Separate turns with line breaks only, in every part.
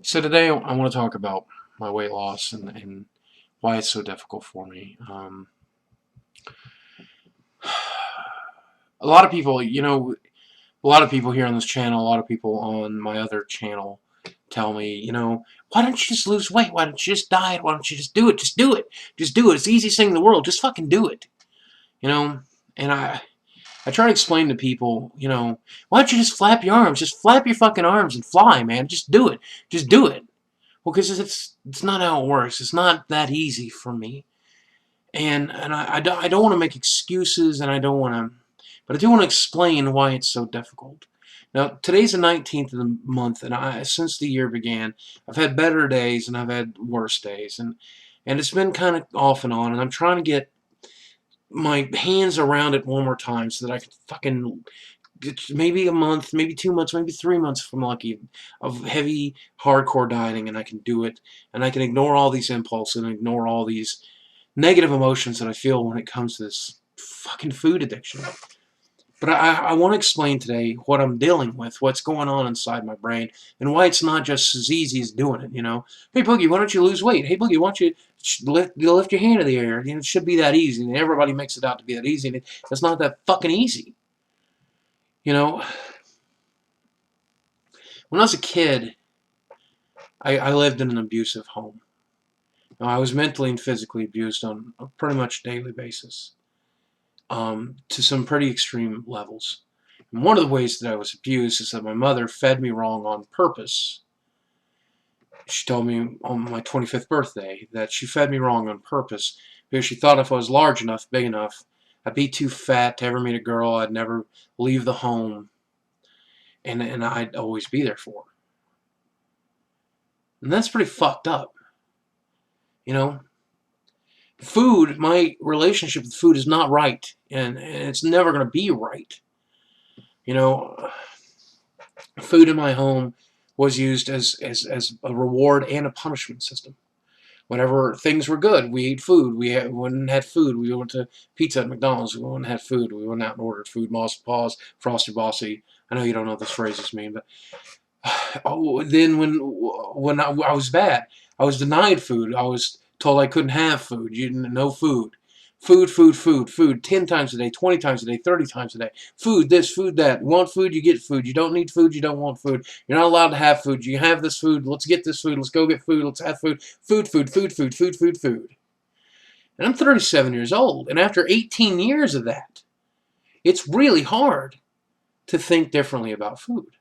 So today I want to talk about my weight loss and why it's so difficult for me. A lot of people, a lot of people here on this channel, a lot of people on my other channel tell me, why don't you just lose weight? Why don't you just diet? Why don't you just do it? Just do it. Just do it. It's the easiest thing in the world. Just fucking do it. You know? And I try to explain to people, why don't you just flap your arms? Just flap your fucking arms and fly, man. Just do it. Just do it. Well, because it's not how it works. It's not that easy for me. And I don't want to make excuses, and I don't want to, but I do want to explain why it's so difficult. Now, today's the 19th of the month, and since the year began, I've had better days and I've had worse days, and it's been kind of off and on, and I'm trying to get my hands around it one more time so that I can fucking maybe a month, maybe 2 months, maybe 3 months if I'm lucky, of heavy, hardcore dieting, and I can do it, and I can ignore all these impulses and ignore all these negative emotions that I feel when it comes to this fucking food addiction. But I want to explain today what I'm dealing with, what's going on inside my brain, and why it's not just as easy as doing it. Hey, Boogie, why don't you lose weight? Hey, Boogie, why don't you lift your hand in the air? It should be that easy. And everybody makes it out to be that easy, and it's not that fucking easy. You know, when I was a kid, I lived in an abusive home. Now, I was mentally and physically abused on a pretty much daily basis. To some pretty extreme levels. And one of the ways that I was abused is that my mother fed me wrong on purpose. She told me on my 25th birthday that she fed me wrong on purpose because she thought if I was large enough, big enough, I'd be too fat to ever meet a girl, I'd never leave the home, and I'd always be there for her. And that's pretty fucked up. You know, food, my relationship with food is not right, and it's never going to be right. You know, food in my home was used as a reward and a punishment system. Whenever things were good, we ate food. Went and had food. We went to pizza at McDonald's. We went and had food. We went out and ordered food. Moss Paws, Frosty Bossy. I know you don't know what those phrases mean, but then when I was bad, I was denied food. I was told I couldn't have food. You didn't know food. Food, food, food, food. 10 times a day, 20 times a day, 30 times a day. Food, this, food, that. You want food, you get food. You don't need food, you don't want food. You're not allowed to have food. You have this food. Let's get this food. Let's go get food. Let's have food. Food, food, food, food, food, food, food. And I'm 37 years old. And after 18 years of that, it's really hard to think differently about food.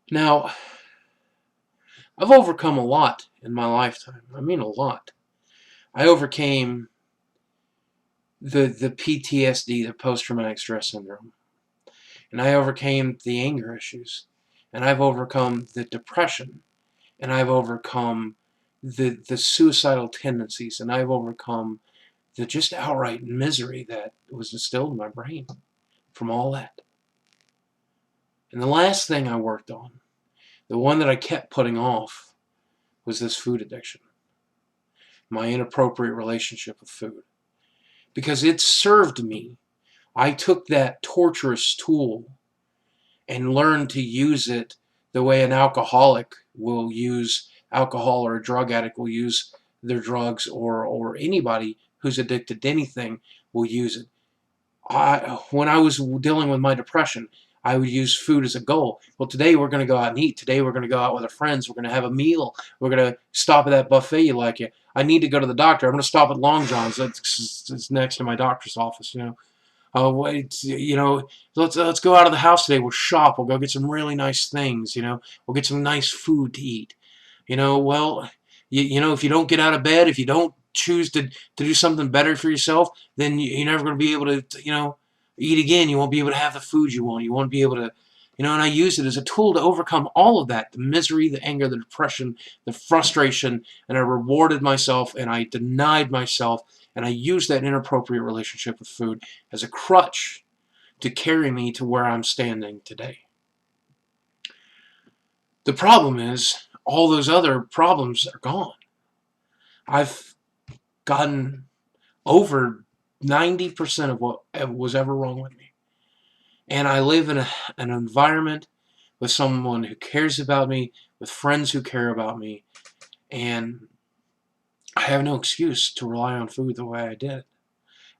Now, I've overcome a lot in my lifetime. I mean, a lot. I overcame the PTSD, the post-traumatic stress syndrome, and I overcame the anger issues, and I've overcome the depression, and I've overcome the suicidal tendencies, and I've overcome the just outright misery that was instilled in my brain from all that. And the last thing I worked on, the one that I kept putting off, was this food addiction, my inappropriate relationship with food. Because it served me. I took that torturous tool and learned to use it the way an alcoholic will use alcohol, or a drug addict will use their drugs, or anybody who's addicted to anything will use it. When I was dealing with my depression, I would use food as a goal. Well, today we're going to go out and eat. Today we're going to go out with our friends. We're going to have a meal. We're going to stop at that buffet you like it. I need to go to the doctor. I'm going to stop at Long John's. That's next to my doctor's office. Oh, wait, let's go out of the house today. We'll shop. We'll go get some really nice things. We'll get some nice food to eat. Well, if you don't get out of bed, if you don't choose to do something better for yourself, then you're never going to be able to, eat again. You won't be able to have the food you want. You won't be able to, and I use it as a tool to overcome all of that, the misery, the anger, the depression, the frustration, and I rewarded myself and I denied myself, and I used that inappropriate relationship with food as a crutch to carry me to where I'm standing today. The problem is, all those other problems are gone. I've gotten over 90% of what was ever wrong with me. And I live in an environment with someone who cares about me, with friends who care about me, and I have no excuse to rely on food the way I did.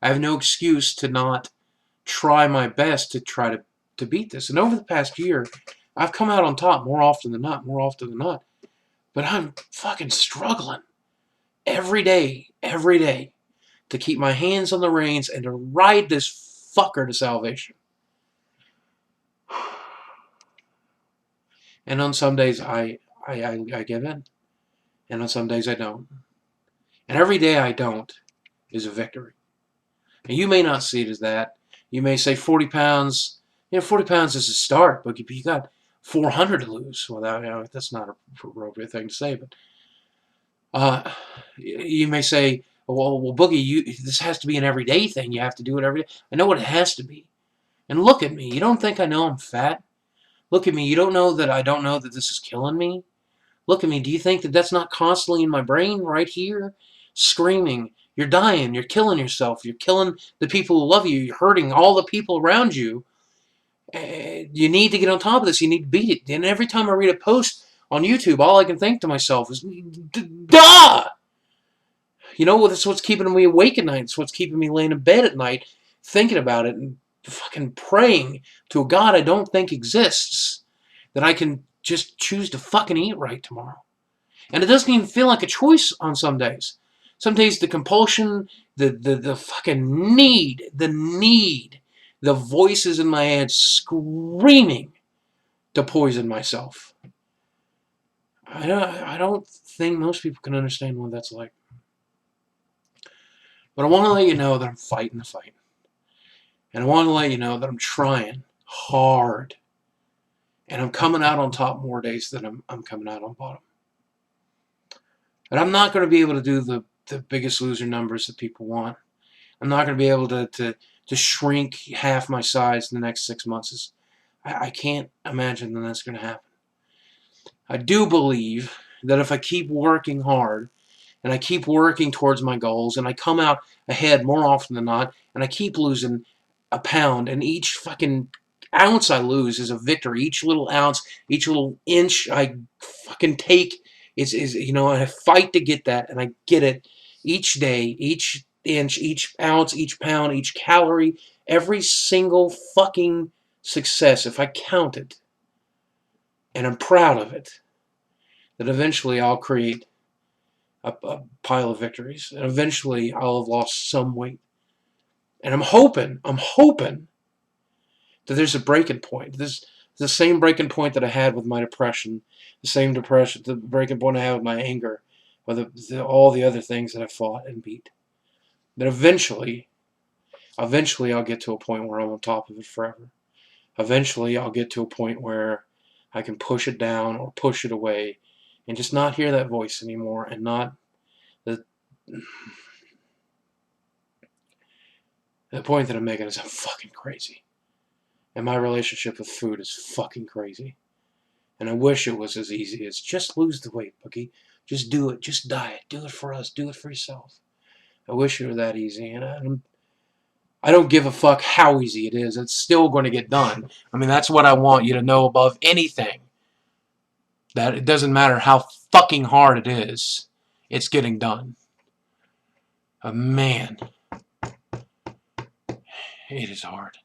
I have no excuse to not try my best to try to beat this. And over the past year, I've come out on top more often than not. But I'm fucking struggling every day, to keep my hands on the reins and to ride this fucker to salvation. And on some days, I give in. And on some days, I don't. And every day I don't is a victory. And you may not see it as that. You may say 40 pounds. 40 pounds is a start, but you got 400 to lose. Well, that's not a appropriate thing to say, but you may say, well, Boogie, this has to be an everyday thing. You have to do it every day. I know what it has to be. And look at me. You don't think I know I'm fat? Look at me. You don't know that I don't know that this is killing me? Look at me. Do you think that that's not constantly in my brain right here? Screaming. You're dying. You're killing yourself. You're killing the people who love you. You're hurting all the people around you. You need to get on top of this. You need to beat it. And every time I read a post on YouTube, all I can think to myself is, duh! You know, that's what's keeping me awake at night. It's what's keeping me laying in bed at night thinking about it and fucking praying to a God I don't think exists that I can just choose to fucking eat right tomorrow. And it doesn't even feel like a choice on some days. Some days the compulsion, the fucking need, the voices in my head screaming to poison myself. I don't think most people can understand what that's like. But I want to let you know that I'm fighting the fight. And I want to let you know that I'm trying hard. And I'm coming out on top more days than I'm coming out on bottom. But I'm not going to be able to do the biggest loser numbers that people want. I'm not going to be able to shrink half my size in the next 6 months. I can't imagine that that's going to happen. I do believe that if I keep working hard, and I keep working towards my goals, and I come out ahead more often than not, and I keep losing a pound, and each fucking ounce I lose is a victory. Each little ounce, each little inch I fucking take is I fight to get that, and I get it each day, each inch, each ounce, each pound, each calorie, every single fucking success, if I count it, and I'm proud of it, that eventually I'll create a pile of victories, and eventually I'll have lost some weight. And I'm hoping that there's a breaking point. This the same breaking point that I had with my depression, the breaking point I had with my anger, with all the other things that I fought and beat. That eventually I'll get to a point where I'm on top of it forever. Eventually I'll get to a point where I can push it down or push it away and just not hear that voice anymore, and not the point that I'm making is I'm fucking crazy. And my relationship with food is fucking crazy. And I wish it was as easy as just lose the weight, Boogie. Just do it. Just diet. Do it for us. Do it for yourself. I wish it were that easy. And I don't give a fuck how easy it is. It's still going to get done. I mean, that's what I want you to know above anything. That it doesn't matter how fucking hard it is. It's getting done. Man, it is hard.